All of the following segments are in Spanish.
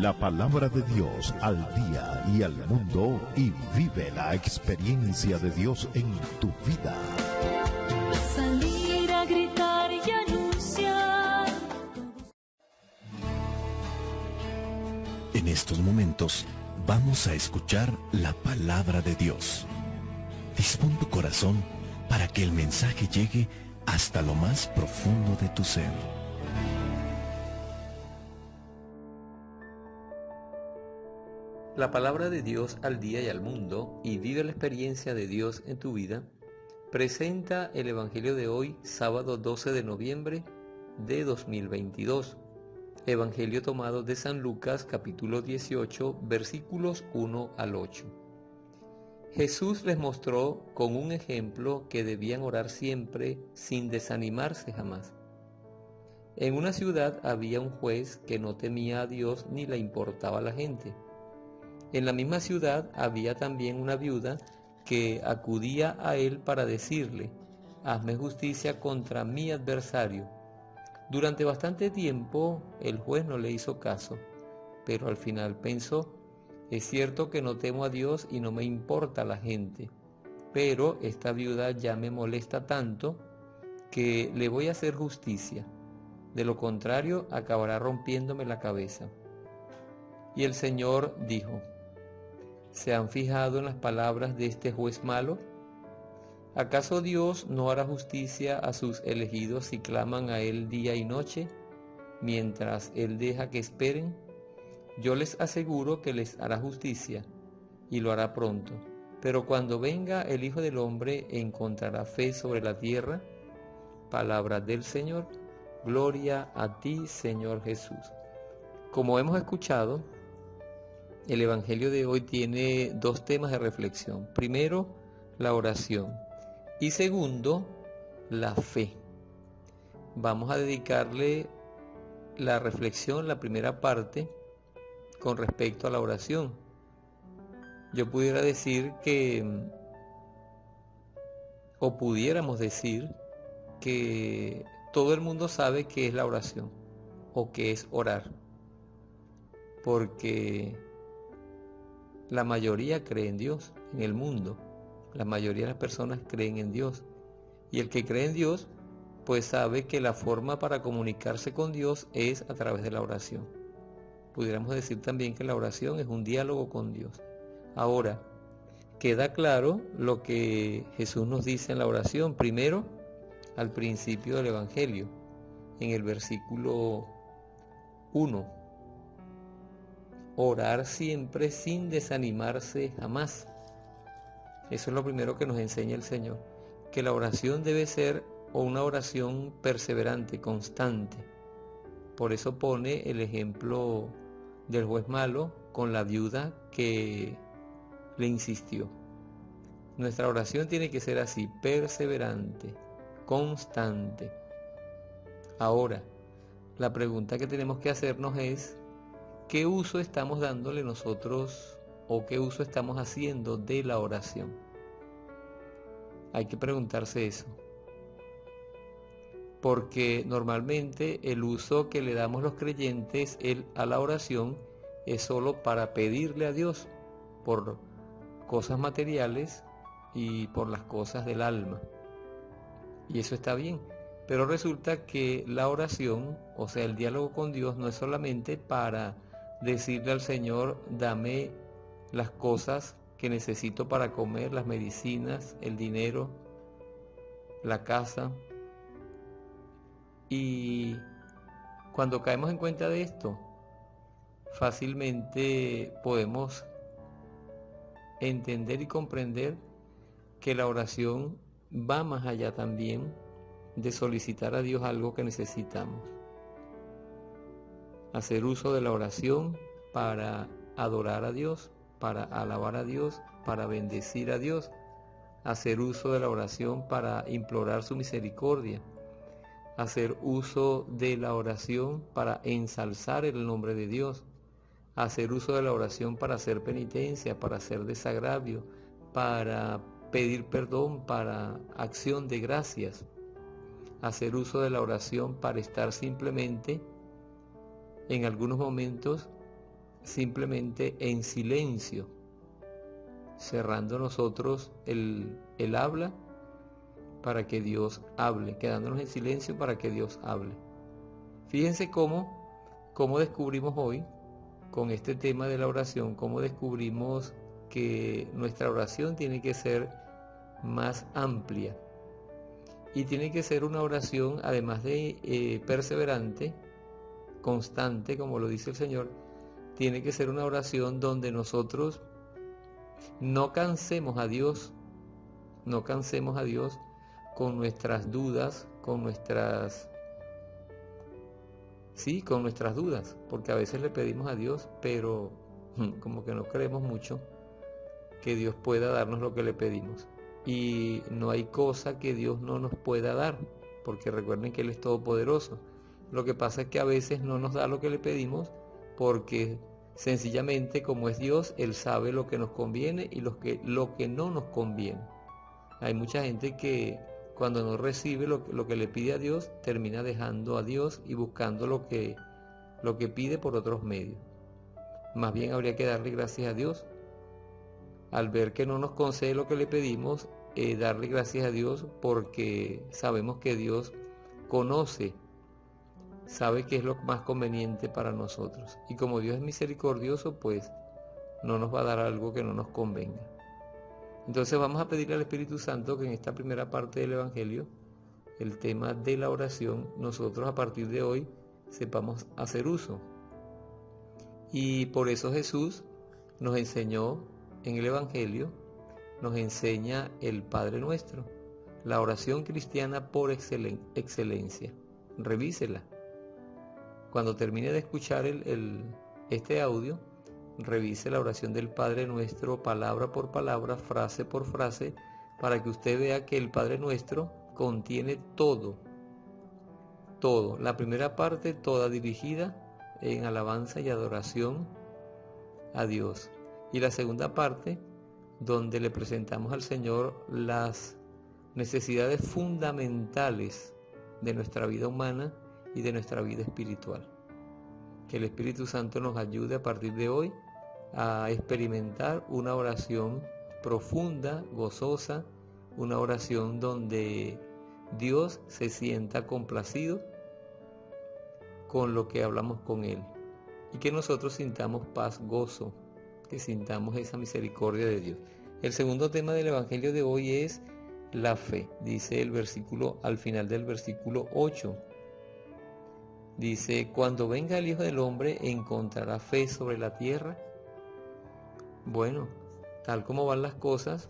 la palabra de Dios al día y al mundo y vive la experiencia de Dios en tu vida. Salir a gritar y anunciar. En estos momentos vamos a escuchar la palabra de Dios. Dispón tu corazón para que el mensaje llegue hasta lo más profundo de tu ser. La palabra de Dios al día y al mundo y vive la experiencia de Dios en tu vida presenta el Evangelio de hoy, sábado 12 de noviembre de 2022. Evangelio tomado de San Lucas, capítulo 18, versículos 1 al 8. Jesús les mostró con un ejemplo que debían orar siempre sin desanimarse jamás. En una ciudad había un juez que no temía a Dios ni le importaba a la gente. En la misma ciudad había también una viuda que acudía a él para decirle: hazme justicia contra mi adversario. Durante bastante tiempo el juez no le hizo caso, pero al final pensó: es cierto que no temo a Dios y no me importa la gente, pero esta viuda ya me molesta tanto que le voy a hacer justicia. De lo contrario, acabará rompiéndome la cabeza. Y el Señor dijo: ¿se han fijado en las palabras de este juez malo? ¿Acaso Dios no hará justicia a sus elegidos si claman a Él día y noche, mientras Él deja que esperen? Yo les aseguro que les hará justicia, y lo hará pronto. Pero cuando venga el Hijo del Hombre, ¿encontrará fe sobre la tierra? Palabra del Señor. Gloria a ti, Señor Jesús. Como hemos escuchado, el Evangelio de hoy tiene dos temas de reflexión. Primero, la oración. Y segundo, la fe. Vamos a dedicarle la reflexión, la primera parte, con respecto a la oración. Yo pudiera decir o pudiéramos decir que todo el mundo sabe qué es la oración o qué es orar, porque la mayoría cree en Dios en el mundo. La mayoría de las personas creen en Dios. Y el que cree en Dios, pues sabe que la forma para comunicarse con Dios es a través de la oración. Pudiéramos decir también que la oración es un diálogo con Dios. Ahora, queda claro lo que Jesús nos dice en la oración. Primero, al principio del Evangelio, en el versículo 1. Orar siempre sin desanimarse jamás. Eso es lo primero que nos enseña el Señor, que la oración debe ser una oración perseverante, constante. Por eso pone el ejemplo del juez malo con la viuda que le insistió. Nuestra oración tiene que ser así, perseverante, constante. Ahora, la pregunta que tenemos que hacernos es: ¿qué uso estamos dándole nosotros o qué uso estamos haciendo de la oración? Hay que preguntarse eso. Porque normalmente el uso que le damos los creyentes a la oración es solo para pedirle a Dios por cosas materiales y por las cosas del alma. Y eso está bien. Pero resulta que la oración, o sea, el diálogo con Dios, no es solamente para decirle al Señor: dame las cosas que necesito para comer, las medicinas, el dinero, la casa. Y cuando caemos en cuenta de esto, fácilmente podemos entender y comprender que la oración va más allá también de solicitar a Dios algo que necesitamos. Hacer uso de la oración para adorar a Dios, para alabar a Dios, para bendecir a Dios. Hacer uso de la oración para implorar su misericordia. Hacer uso de la oración para ensalzar el nombre de Dios. Hacer uso de la oración para hacer penitencia, para hacer desagravio, para pedir perdón, para acción de gracias. Hacer uso de la oración para estar simplemente en algunos momentos simplemente en silencio, cerrando nosotros el habla para que Dios hable, quedándonos en silencio para que Dios hable. Fíjense cómo descubrimos hoy, con este tema de la oración, cómo descubrimos que nuestra oración tiene que ser más amplia y tiene que ser una oración, además de perseverante, constante, como lo dice el Señor, tiene que ser una oración donde nosotros no cansemos a Dios con nuestras dudas, con nuestras dudas, porque a veces le pedimos a Dios, pero como que no creemos mucho que Dios pueda darnos lo que le pedimos. Y no hay cosa que Dios no nos pueda dar, porque recuerden que Él es todopoderoso. Lo que pasa es que a veces no nos da lo que le pedimos porque sencillamente, como es Dios, Él sabe lo que nos conviene y lo que no nos conviene. Hay mucha gente que cuando no recibe lo que le pide a Dios, termina dejando a Dios y buscando lo que pide por otros medios. Más bien habría que darle gracias a Dios. Al ver que no nos concede lo que le pedimos, darle gracias a Dios, porque sabemos que Dios sabe qué es lo más conveniente para nosotros. Y como Dios es misericordioso, pues no nos va a dar algo que no nos convenga. Entonces vamos a pedirle al Espíritu Santo que en esta primera parte del Evangelio, el tema de la oración, nosotros a partir de hoy sepamos hacer uso. Y por eso Jesús nos enseñó en el Evangelio, nos enseña el Padre Nuestro, la oración cristiana por excelencia. Revísela. Cuando termine de escuchar este audio, revise la oración del Padre Nuestro palabra por palabra, frase por frase, para que usted vea que el Padre Nuestro contiene todo. La primera parte toda dirigida en alabanza y adoración a Dios. Y la segunda parte, donde le presentamos al Señor las necesidades fundamentales de nuestra vida humana y de nuestra vida espiritual. Que el Espíritu Santo nos ayude a partir de hoy a experimentar una oración profunda, gozosa, una oración donde Dios se sienta complacido con lo que hablamos con Él y que nosotros sintamos paz, gozo, que sintamos esa misericordia de Dios. El segundo tema del Evangelio de hoy es la fe. Dice el versículo, al final del versículo 8, dice: cuando venga el Hijo del Hombre, ¿encontrará fe sobre la tierra? Bueno, tal como van las cosas,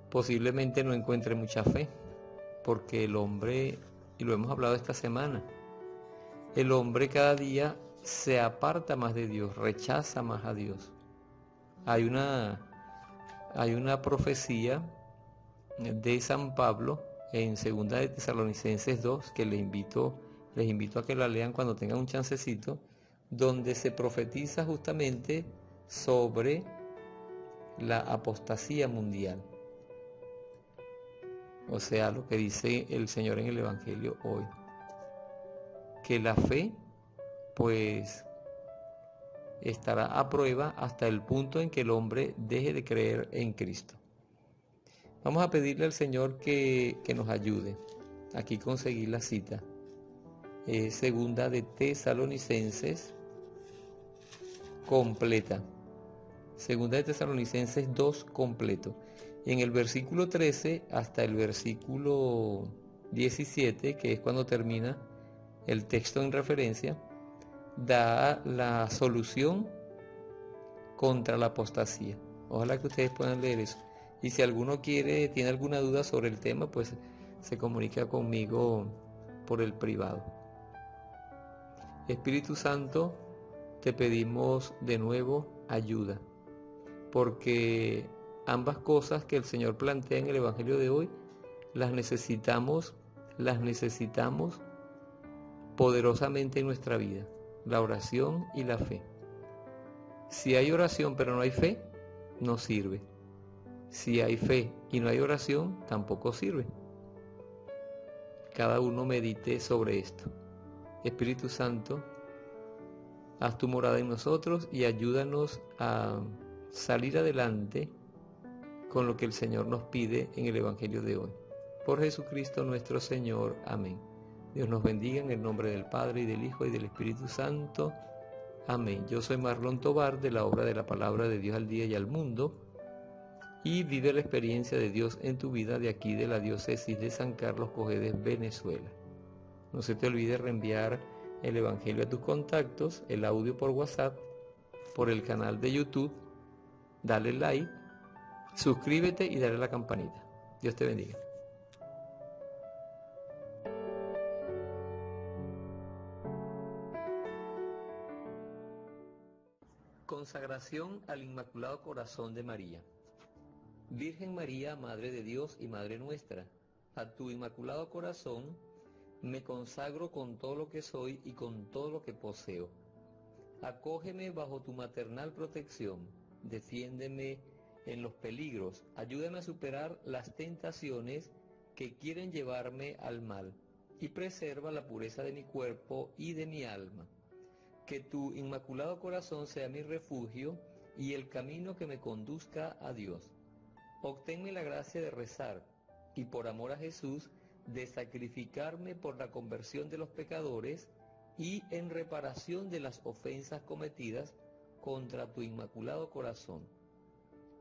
posiblemente no encuentre mucha fe, porque el hombre, y lo hemos hablado esta semana, el hombre cada día se aparta más de Dios, rechaza más a Dios. Hay una profecía de San Pablo en 2 de Tesalonicenses 2, que les invito a que la lean cuando tengan un chancecito, donde se profetiza justamente sobre la apostasía mundial. O sea, lo que dice el Señor en el Evangelio hoy, que la fe pues estará a prueba hasta el punto en que el hombre deje de creer en Cristo. Vamos a pedirle al Señor que nos ayude. Aquí conseguí la cita. Segunda de Tesalonicenses completa. Segunda de Tesalonicenses 2 completo. En el versículo 13 hasta el versículo 17, que es cuando termina el texto en referencia, da la solución contra la apostasía. Ojalá que ustedes puedan leer eso. Y si alguno tiene alguna duda sobre el tema, pues se comunica conmigo por el privado. Espíritu Santo, te pedimos de nuevo ayuda, porque ambas cosas que el Señor plantea en el Evangelio de hoy, las necesitamos poderosamente en nuestra vida, la oración y la fe. Si hay oración pero no hay fe, no sirve. Si hay fe y no hay oración, tampoco sirve. Cada uno medite sobre esto. Espíritu Santo, haz tu morada en nosotros y ayúdanos a salir adelante con lo que el Señor nos pide en el Evangelio de hoy. Por Jesucristo nuestro Señor. Amén. Dios nos bendiga en el nombre del Padre, y del Hijo, y del Espíritu Santo. Amén. Yo soy Marlon Tobar, de la obra de la Palabra de Dios al Día y al Mundo, y vive la experiencia de Dios en tu vida de aquí de la diócesis de San Carlos Cojedes, Venezuela. No se te olvide reenviar el Evangelio a tus contactos, el audio por WhatsApp, por el canal de YouTube. Dale like, suscríbete y dale a la campanita. Dios te bendiga. Consagración al Inmaculado Corazón de María. Virgen María, Madre de Dios y Madre nuestra, a tu Inmaculado Corazón me consagro con todo lo que soy y con todo lo que poseo. Acógeme bajo tu maternal protección, defiéndeme en los peligros, ayúdame a superar las tentaciones que quieren llevarme al mal, y preserva la pureza de mi cuerpo y de mi alma. Que tu Inmaculado Corazón sea mi refugio y el camino que me conduzca a Dios. Obténme la gracia de rezar y, por amor a Jesús, de sacrificarme por la conversión de los pecadores y en reparación de las ofensas cometidas contra tu Inmaculado Corazón.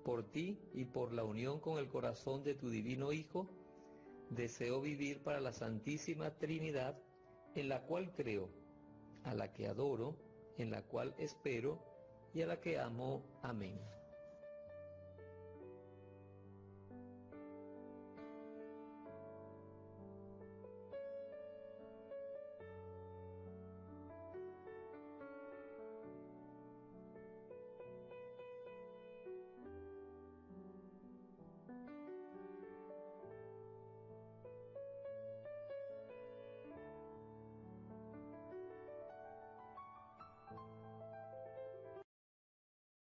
Por ti y por la unión con el corazón de tu Divino Hijo, deseo vivir para la Santísima Trinidad, en la cual creo, a la que adoro, en la cual espero y a la que amo. Amén.